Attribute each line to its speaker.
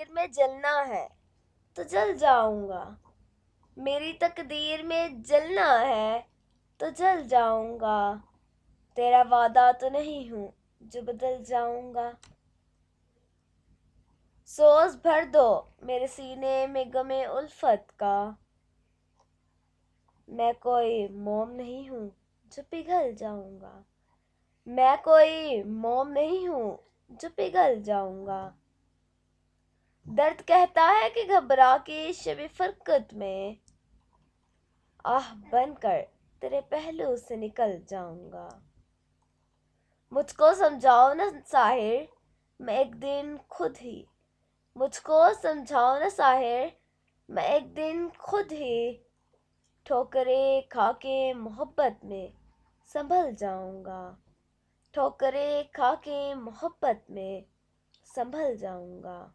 Speaker 1: तकदीर में जलना है तो जल जाऊंगा। मेरी तकदीर में जलना है तो जल जाऊंगा। तेरा वादा तो नहीं हूं जो बदल जाऊंगा। सोच भर दो मेरे सीने में गमे उल्फत का। मैं कोई मोम नहीं हूं जो पिघल जाऊंगा। मैं कोई मोम नहीं हूं जो पिघल जाऊंगा। दर्द कहता है कि घबरा के शबे फरकत में आह बनकर तेरे पहलू से निकल जाऊंगा। मुझको समझाओ न साहिर, मैं एक दिन खुद ही मुझको समझाओ न साहिर, मैं एक दिन खुद ही ठोकरें खा के मोहब्बत में संभल जाऊंगा। ठोकरें खा के मोहब्बत में संभल जाऊंगा।